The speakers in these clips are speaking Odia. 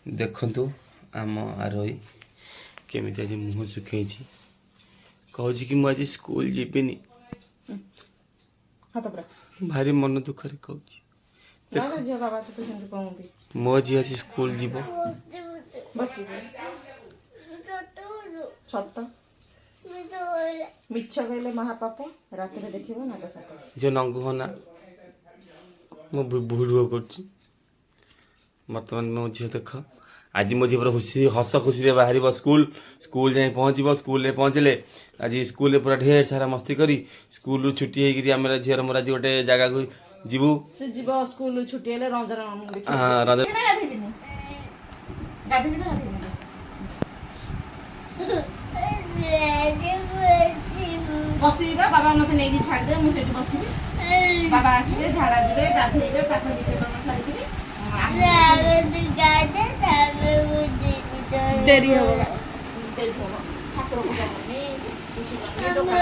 ଦେଖନ୍ତୁ ଆମ ଆରୋହୀ କେମିତି ଆଜି ମୁହଁ ଶୁଖେଇଛି, କହୁଛି କି ମୁଁ ଆଜି ସ୍କୁଲ ଯିବିନି। ଭାରି ମନ ଦୁଃଖରେ କହୁଛି। ମୋ ଝିଅ ଆଜି ସ୍କୁଲ ଯିବ। ମିଛ କହିଲେ ମହାପାପ, ରାତିରେ ଦେଖିବ ନାଗ ସାପ। ଝିଅ ନଙ୍ଗୁ ହନା, ମୁଁ ଭିଡ଼ିଓ କରୁଛି। ବର୍ତ୍ତମାନ ମୋ ଝିଅ ଦେଖ, ଆଜି ମୋ ଝିଅ ପୁରା ହସ ଖୁସିରେ ବାହାରିବ ସ୍କୁଲ ଯାଇ ପହଞ୍ଚିବ। ସ୍କୁଲରେ ପହଞ୍ଚିଲେ ଆଜି ସ୍କୁଲରେ ପୁରା ଢେର ସାରା ମସ୍ତି କରି ସ୍କୁଲରୁ ଛୁଟି ହେଇକିରି ଆମର ଝିଅର ମୋର ଆଜି ଗୋଟେ ଜାଗାକୁ ଯିବୁ। ସେ ଯିବ ସ୍କୁଲ ଛୁଟି ହେଲେ ରଞ୍ଜନ ବସିବା। ବାବା ମତେ ନେଇକି ଛାଡ଼ିଦେବେ, ମୁଁ ସେଠି ବସିବି। ବାବା ଆସିବେ, ଝାଡ଼ା ଯିବେ, ଗାଧେଇବେ, ତାଙ୍କ ନିତ୍ୟକର୍ମ ସାରିକିରି ଡେରି ହବ। ଠାକୁର ପୂଜା କରିନି, କିଛି କରିନି, ଦୋକାନ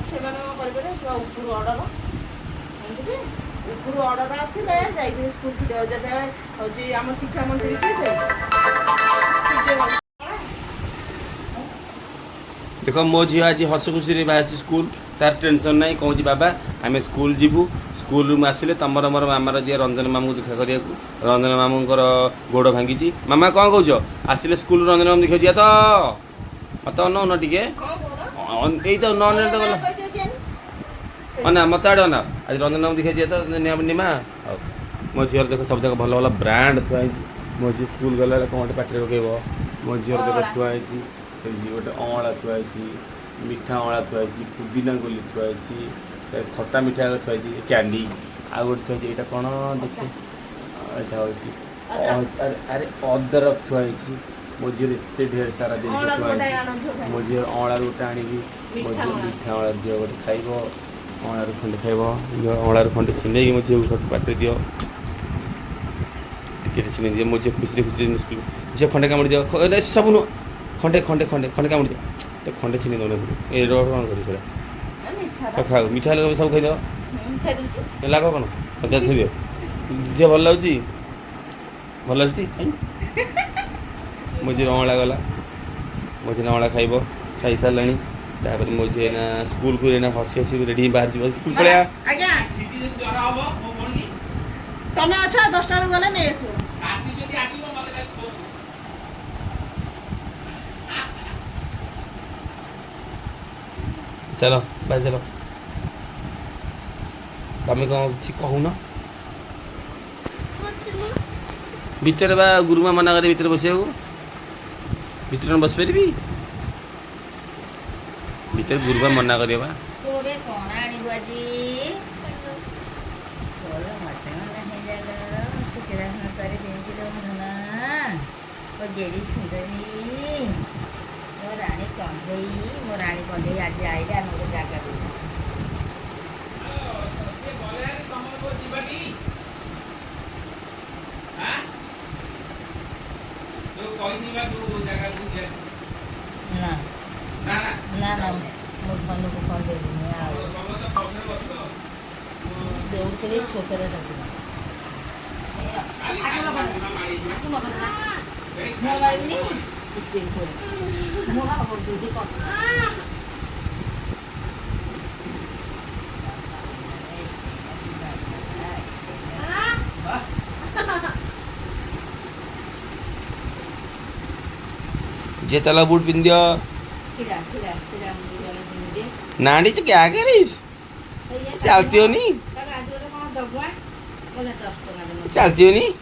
ସେମାନେ କଣ କରିବେ? ସେ ଉପରୁ ଅର୍ଡର ଉପରୁ ଅର୍ଡର ଆସିଲେ ଯାଇକି ସ୍କୁଲ ଛୁଟି ହବ। ଯେତେବେଳେ ହଉଛି ଆମ ଶିକ୍ଷାମନ୍ତ୍ରୀ ଦେଖ ମୋ ଝିଅ ଆଜି ହସ ଖୁସିରେ ବାହାରିଛି ସ୍କୁଲ, ତାର ଟେନସନ୍ ନାହିଁ। କହୁଛି ବାବା ଆମେ ସ୍କୁଲ ଯିବୁ, ସ୍କୁଲରୁ ଆସିଲେ ତମର ମୋର ମାମାର ଯିଏ ରଞ୍ଜନ ମାମୁଙ୍କୁ ଦେଖା କରିବାକୁ। ରଞ୍ଜନ ମାମୁଙ୍କର ଗୋଡ଼ ଭାଙ୍ଗିଛି। ମାମା କ'ଣ କହୁଛ? ଆସିଲେ ସ୍କୁଲରୁ ରଞ୍ଜନ ମାମୁଁ ଦେଖିବାକୁ ଯିବା ତ? ମତେ ଅନଉନ ଟିକେ, ଏଇ ତ ନ ନେଲେ ତ ଗଲା ଅନା, ମତେ ଆଡ଼େ ଅନା। ଆଜି ରଞ୍ଜନ ମାମୁଁ ଦେଖିବାକୁ ଯିବା ତ ନିମା। ଆଉ ମୋ ଝିଅର ଦେଖ ସବୁ ଯାକ ଭଲ ଭଲ ବ୍ରାଣ୍ଡ ଥୁଆ ହେଇଛି। ମୋ ଝିଅ ସ୍କୁଲ ଗଲାବେଳେ କ'ଣ ଗୋଟେ ପାଟିରେ ପକେଇବ। ମୋ ଝିଅର ଦେଖ ଥୁଆ ହେଇଛି, ଗୋଟେ ଅଁଳା ଥୁଆ ହେଇଛି, ମିଠା ଅଁଳା ଥୁଆ ହେଇଛି, ପୁଦିନା ଗୋଲି ଥୁଆ ହେଇଛି, ଖଟା ମିଠା ଥୁଆ ହେଇଛି, କ୍ୟାଣ୍ଡି ଆଉ ଗୋଟେ ଥୁଆ ହେଇଛି। ଏଇଟା କ'ଣ ଦେଖେ, ଏଇଟା ହେଉଛି ଆରେ ଅଦରକ ଥୁଆ ହେଇଛି। ମୋ ଝିଅର ଏତେ ଢେର ସାରା ଜିନିଷ ଥୁଆ ହେଇଛି। ମୋ ଝିଅ ଅଁଳାରୁ ଗୋଟେ ଆଣିବି। ମୋ ଝିଅ ମିଠା ଅଁଳା ଦିଅ ଗୋଟେ ଖାଇବ, ଅଁଳାରୁ ଖଣ୍ଡେ ଖାଇବ। ଅଁଳାରୁ ଖଣ୍ଡେ ଛିଣ୍ଡେଇକି ମୋ ଝିଅକୁ ପାଟିରେ ଦିଅ, ଟିକେ ଛିଣ୍ଡେଇ ଦିଅ। ମୋ ଝିଅ ଖୁସିରେ ଝିଅ ଖଣ୍ଡେ କାମୁଡ଼ି ଦିଅ। ସବୁ ନୁହଁ, ଖଣ୍ଡେ କାମୁଡ଼ି ଦିଅ। ତ ଖଣ୍ଡେ ଛିଣ୍ଡେଇ ଦେଉନଥିଲୁ, ଏ ରଡ଼ କ'ଣ କରିବି ପୁରା ଖାଉ। ମିଠା ହେଲେ ସବୁ ଖାଇଦେବ, ଲାଭ କ'ଣ? ଥୋଇଦିଅ। ଝିଅ ଭଲ ଲାଗୁଛି, ଭଲ ଲାଗୁଛି। ମୋ ଝିଅ ଅଁଳା ଗଲା, ମୋ ଝିଅ ଅଁଳା ଖାଇବ, ଖାଇସାରିଲାଣି। ତାପରେ ମୋ ଝିଅ ଏଇନା ସ୍କୁଲକୁ ଏଇନା ହସି ହସି ରେଡ଼ି ବାହାରିଯିବ। ସ୍କୁଲ ପଳେଇବା। ତମେ ଅଛ, 10ଟା ବେଳକୁ ଗଲେ ନେଇ ଆସିବ। ଚାଲ ଭାଇ ଚାଲ। ତମେ କ'ଣ କିଛି କହୁନ? ଭିତରେ ବା ଗୁରୁମା ମନା କରେ ଭିତରେ ବସିବାକୁ। ଭିତରେ ବସିପାରିବି? ଭିତରେ ଗୁରୁମା ମନା କରିବ ବା। ରାଣୀ କଣ୍ଢେଇ ଆଜି ଆଇଲେ ଆମେ ଗୋଟେ ଜାଗା ନା ମୋ ଧନକୁ କ'ଣ ଦେବିନି। ଆଉ ଦେଉଥିଲି ଛୋଟରେ जे चला बूट पिन दियो नानी तो क्या करीस? चलती हो नहीं, चलती हो नहीं।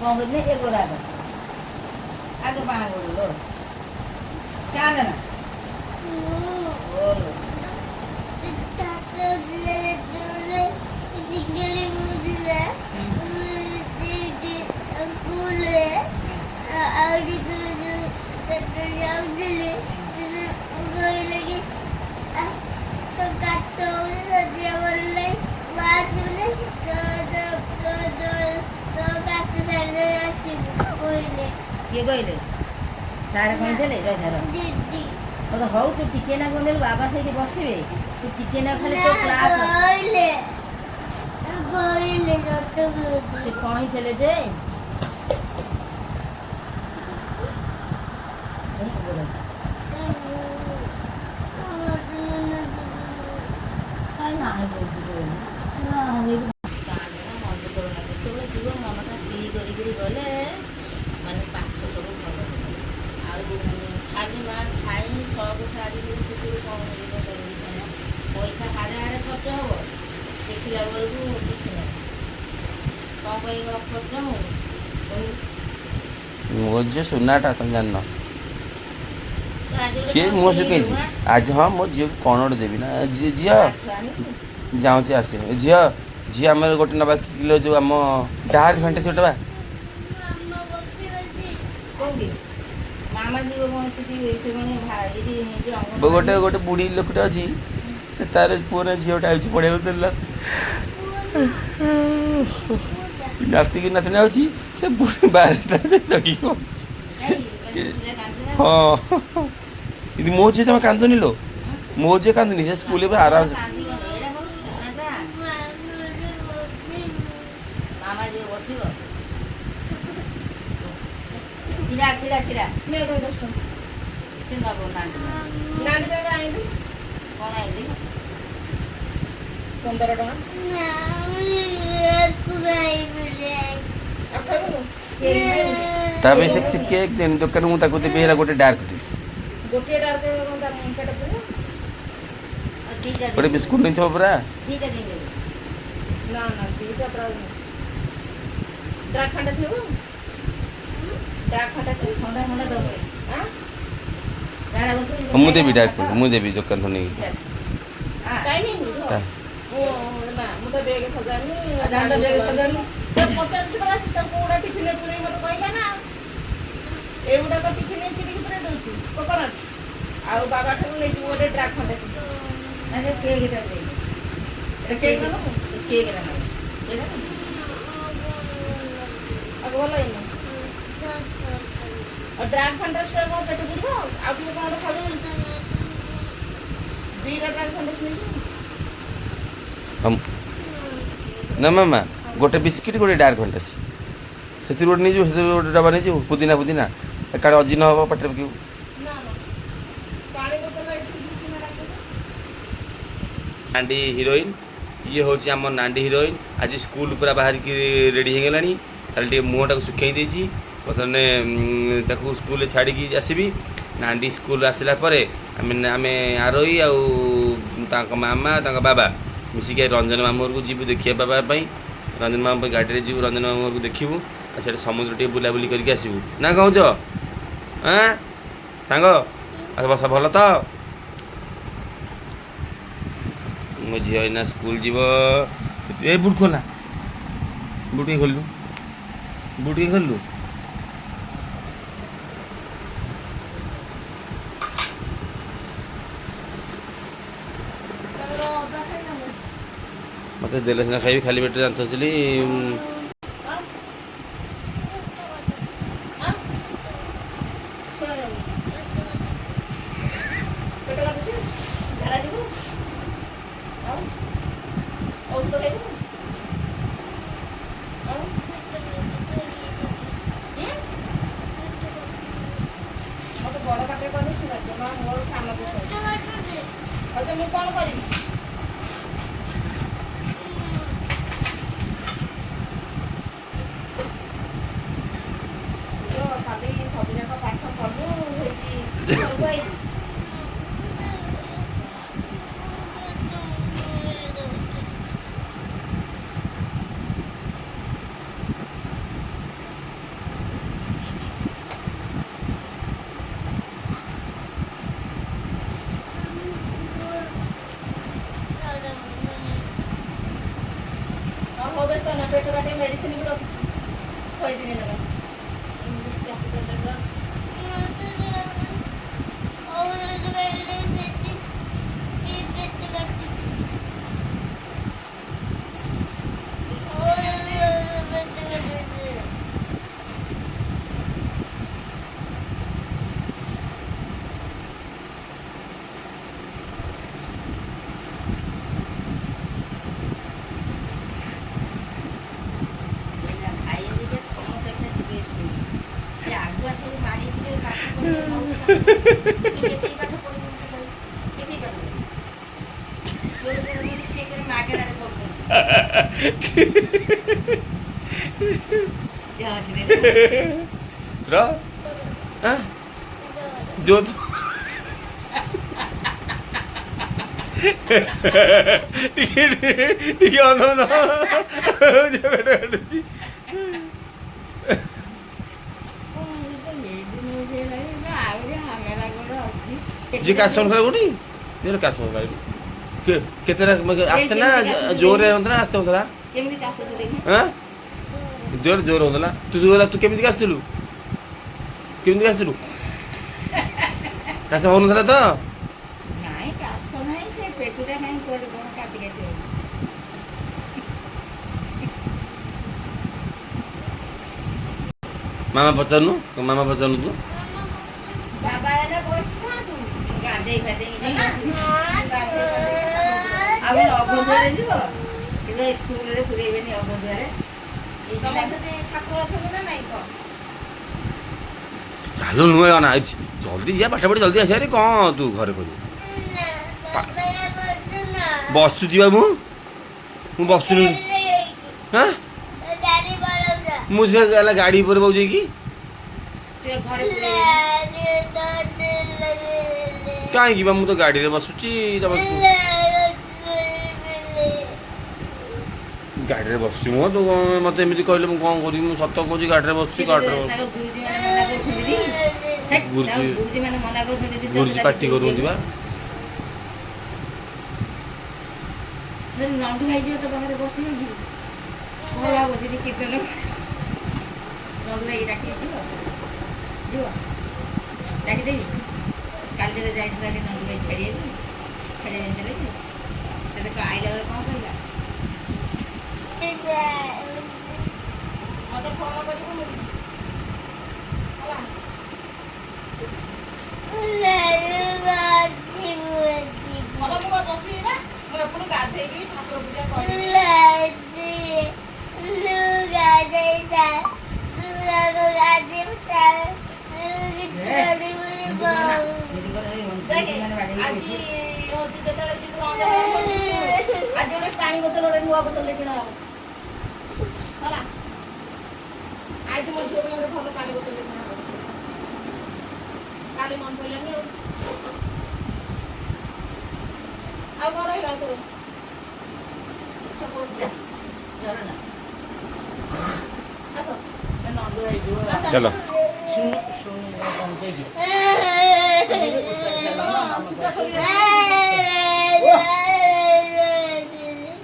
Con cái nét của đại cái ba rồi rồi cha này nè କିଏ କହିଲେ? ସାର୍ କହିଥିଲେ ରହିଥା ରହ ହଉ ତୁ ଟିକେ ନା କହିଲେ ବାବା ସେଇଠି ବସିବେ ତୁ ଟିକେ ନା ଖାଲି ତୋ କ୍ଲାସ୍ ସେ କହିଥିଲେ ଯେ ଯେତେବେଳେ ଯିବ ମନଟା ଫ୍ରି କରିକିରି ଗଲେ ମାନେ ପାଠ ସବୁ ଭଲ ଆଉ ଖାଲି ମା ଖାଇ ସଅକୁ ସାରିକିରି ସେଥିରୁ କ'ଣ ମିଳିବ ପଇସା ହାଡ଼େ ହାଡ଼େ ଖର୍ଚ୍ଚ ହେବ ଦେଖିଲା ବେଳକୁ କିଛି ନାହିଁ କ'ଣ ପାଇଁ ଖର୍ଚ୍ଚ ହେବ ମୋ ଝିଅ ସୁନାଟା ତମେ ଜାଣିନ ସିଏ ମୁଁ ଶିଖେଇଛି ଆଜି ହଁ ମୋ ଝିଅକୁ କ'ଣ ଗୋଟେ ଦେବି ନା ଝିଅ ଯାଉଛି ଆସେ ଝିଅ ଝିଅ ଆମର ଗୋଟେ ନେବା କିଲୋ ଯେଉଁ ଆମ ଡାର୍କ ଫ୍ୟାଣ୍ଟାସି ଗୋଟେ ବା ମାମା ଯିବ କ'ଣ ସେଠି ସେମାନେ ଗୋଟେ ଗୋଟେ ବୁଢ଼ୀ ଲୋକଟେ ଅଛି ସେ ତାର ପୁଅ ନା ଝିଅଟା ଆଉଛି ପଢ଼ିବାକୁ ଦେଲା ନାତିକି ନାତୁଣୀ ଆଉଛି ସେ ବୁଢ଼ୀ ବାରଟା ସେ ଜଗିକି ଅଛି ହଁ କିନ୍ତୁ ମୋ ଝିଅ ତମେ କାନ୍ଦୁନି ଲୋ ମୋ ଝିଅ କାନ୍ଦୁନି ସେ ସ୍କୁଲରେ ପୁରା ଆରାମସେ ମାମା ଯିବ ବସିବ ଛିଡ଼ା ଛିଡ଼ା ଛିଡ଼ା ନେ 10 ଟଙ୍କା ସେ ନେବ ନାଣ୍ଡି ନାଣ୍ଡି ପାଇଁ ଆଣିଲି କ'ଣ ଆଇଲି 15 ଟଙ୍କା ଆଉ ଖାଇବୁନୁ ତା ପାଇଁ ସେ କେକ୍ ଦେନି ଦୋକାନ ମୁଁ ତାକୁ ଦେବି ହେଲା ଗୋଟେ ଡାର୍କ ଦେବି ଗୋଟିଏ ଡାର୍କ ପେଟ ପୁରା ଗୋଟେ ବିସ୍କୁଟ ନେଇଥିବ ପୁରା ଦୁଇଟା ଦେଇଦେବି ନା ନା ଦିଟା ପୁରା ଡାର୍କ ଫାଣ୍ଟାସି ନେବୁ ଡାର୍କ ଫାଣ୍ଟାସି ଥଣ୍ଡା ଥଣ୍ଡା ଦେବ ଆଁ ମୁଁ ଦେବି ଡାର୍କ ମୁଁ ଦେବି ଦୋକାନରୁ ନେଇକି ଟାଇମ୍ ହେଇନି ତା ଓ ନା ମୁଁ ତ ବେଗ ସଜାନି ଦାଣ୍ଡ ବେଗ ସଜାଡି ପଚାରୁଛି ପରା ସେ ତାକୁ କୋଉଟା ଟିଫିନରେ ପୁରେଇ ମୋତେ କହିଲା ନା ଏଗୁଡ଼ାକ ଟିଫିନରେ ଚିରିକି ପୁରେଇ ଦେଉଛି କୋକୋନଟ୍ ଆଉ ବାବା ଠାରୁ ନେଇଯିବୁ ଗୋଟେ ଡ୍ରାକ୍ ଫାଣ୍ଟାସି ଆଚ୍ଛା କେକ୍ଟା ଦେଇ କେକ୍ ନେବୁ କେକ୍ଟା ନେବ ଆଉ ଭଲ ହେଇନି ଆଉ ଡ୍ରାକ୍ ଫାଣ୍ଟାସିଟା କ'ଣ ପେଟ ପୁରିବ ଆଉ ଟିକେ କ'ଣ ଖାଇବୁ ଦୁଇଟା ଡ୍ରାକ୍ ଫାଣ୍ଟାସି ନେଇଯିବୁ ନା ମାମା ଗୋଟେ ବିସ୍କିଟ୍ ଗୋଟେ ଡାର୍କ ଫାଣ୍ଟାସି ସେଥିରୁ ଗୋଟେ ନେଇଯିବୁ ସେଥିରୁ ଗୋଟେ ଡବା ନେଇଯିବୁ ପୁଦିନା ପୁଦିନା କାଳେ ଅଜିନ ହେବ ପାଟିରେ ପକେଇବୁ ନାଣ୍ଡି ହିରୋଇନ୍ ଇଏ ହେଉଛି ଆମ ନାଣ୍ଡି ହିରୋଇନ୍ ଆଜି ସ୍କୁଲ ପୁରା ବାହାରିକି ରେଡ଼ି ହେଇଗଲାଣି ତାହେଲେ ଟିକେ ମୁହଁଟାକୁ ଶୁଖେଇ ଦେଇଛି ବର୍ତ୍ତମାନ ତାକୁ ସ୍କୁଲରେ ଛାଡ଼ିକି ଆସିବି ନାଣ୍ଡି ସ୍କୁଲ ଆସିଲା ପରେ ଆମେ ଆରୋହୀ ଆଉ ତାଙ୍କ ମାମା ତାଙ୍କ ବାବା ମିଶିକି ରଞ୍ଜନ ମାମୁଁ ଘରକୁ ଯିବୁ ଦେଖିବା ବାବା ପାଇଁ ରଞ୍ଜନ ମାମୁଁ ପାଇଁ ଗାଡ଼ିରେ ଯିବୁ ରଞ୍ଜନ ମାମୁଁ ଘରକୁ ଦେଖିବୁ ଆଉ ସେଠି ସମୁଦ୍ର ଟିକେ ବୁଲାବୁଲି କରିକି ଆସିବୁ ନା କହୁଛ ଆଁ ସାଙ୍ଗ ଆଉ ବସ ଭଲ ତ ମୋ ଝିଅ ଏଇନା ସ୍କୁଲ ଯିବ ଏ ବୁଟ୍ ଖୋଲା ବୁଟ୍ ଟିକେ ଖୋଲିଲୁ ବୁଟ୍ ଟିକେ ଖୋଲିଲୁ ମୋତେ ଦେଲେ ସିନା ଖାଇବି ଖାଲି ପେଟରେ ଜାଣିଥିଲି ବଡ଼ ପାଟିରେ କଲେ ଶୁଣା ଜମା ମୋର କାମ କିଛି ମୁଁ କ'ଣ କରିବି କାଲି ସବୁଯାକ ପାଠ କଲୁ ହେଉଛି ଘରକୁ ଆଇଲୁ କେତେଇ ପାଠ ପଢିବୁ ମତେ କହିବୁ? କେତେଇ ପାଠ ପଢିବୁ? ସେ କେତେ ମାଗଣାରେ ପଢୁଛନ୍ତି। ଯାହା ଅଛି ରେ। ର ଆଁ जो ଟିକେ ଅନ जी कासम कर गुडी ये कासम कर के केतेरा आस्ते ना जोर रे होतला आस्ते होतला କେମିତି କାଶ ତୁ ଦେଖି हां जोर जोर होतला तू केमिति कासतलु केमिति कासतलु कास होनथला तो ନାଇଁ କାଶ ନାହିଁ ସେ ପେଟଟା କାହିଁ କୁଆଡ଼େ କ'ଣ କାଟି କାଟି ହଉଛି। मामा पचारनु मामा पचारनु तू ବାବା ଏନେ ବସିଥାନ୍ତୁ। ଗାଧେଇ ପାଧେଇ ଗାଧେଇ ଆଉ ଅଗନ୍ଧୁଆରେ ଯିବ କିନ୍ତୁ ଏ ସ୍କୁଲରେ ପୁରେଇବେନି ଅଗନ୍ଧୁଆରେ ତମର ସେଠି ଠାକୁର ଅଛନ୍ତି ନା ନାଇଁ କହ? ଚାଲୁ नुहे अना आइछि जल्दी जा पाठ पढ़ी जल्दी आसे रे कौन तू घरे करू बसु जीवा मु बसु हां मुझे गला गाड़ी पर बउजे की ସେ ଘରେ ପୁରେଇବେନି। काहे की बा मु तो गाड़ी रे बसुची बसु गाड़ी रे बसुची मु तो मते एमिति कहले मु कोन करी मु सत्य कहूची गाड़ी रे बसुची गाड़ी रे ତାଙ୍କ ଗୁରୁଜୀ ମାନେ ମନା କରୁଛନ୍ତି ଟି। गुरुजी पार्टी करू दिबा ନଣ୍ଡୁ ହେଇଯିବ ତ ବାହାରେ ବସିବ କି ଭଲ ବସିକି କୀର୍ତ୍ତନ ନଣ୍ଡୁ ଭାଇ ଡାକି ଯିବ ଯିବ ଡାକିଦେବି କାଲିରେ ଯାଇଥିଲା କି ନଣ୍ଡୁ ଭାଇ ଛାଡ଼ିବାକୁ ଛାଡ଼ି ଯାଇଥିଲେ କି ତେବେ ଆଇଲା ବେଳେ କ'ଣ କହିଲା ମତେ ଫୋନ କରିବୁ ହେଲା। ମତେ ମୁଁ ବସିବି ବା ମୁଁ ଏପଟୁ ଗାଧେଇବି ଠାକୁର ପୂଜା କରିବି। ଦେଖେ ଆଜି ହଉଛି ଯେତେବେଳେ ଯିବୁ ଆଜି ଗୋଟେ ପାଣି ବୋତଲ ଗୋଟେ ନୂଆ ବୋତଲରେ କିଣା ହବ ହେଲା। ଆଜି ମୋ ଝିଅ ପାଇଁ ଗୋଟେ ଭଲ ପାଣି ବୋତଲରେ କିଣା ହବ। କାଲି ମନ ପଡ଼ିଲାନି ଆଉ କ'ଣ ରହିଲା ତୋର? ଆସ ନଣ୍ଡୁ ଭାଇ ଯିବ चलो ଶୁଣୁ ଶୁଣୁ କ'ଣ କହିବି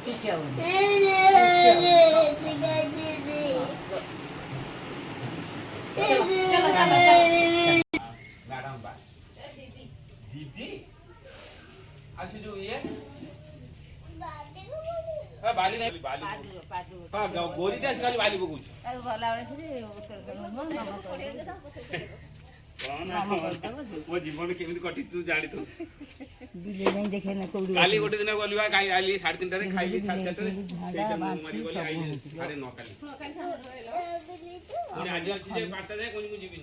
କିଛି ହବନି। दीदी आसी जो ये हां बाली नहीं बाली हां गोरीटा खाली बाली बगुच ଆଉ ଗଲାବେଳେ मो जीवन केमिति कटि तू जानि तू ବିଲେଇ ନାହିଁ ଦେଖେ ନା କୋଉଠି काली गोटे दिन गलिवा गाई आली 3:30 रे खाइली 4:30 रे सेटा मारी गली आइले 9:30 काली पुनी आज अछि जे 5टा जाय कोनी को जीबी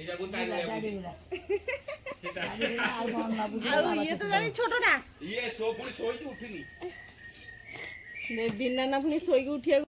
ए जा गुन तारी ଆଉ ଇଏ ତ ଜାଣି ଛୋଟଟା ये सो पुनी सोई उठिनी ବିନା ନା ପୁଣି ଶୋଇକି ଉଠିବାକୁ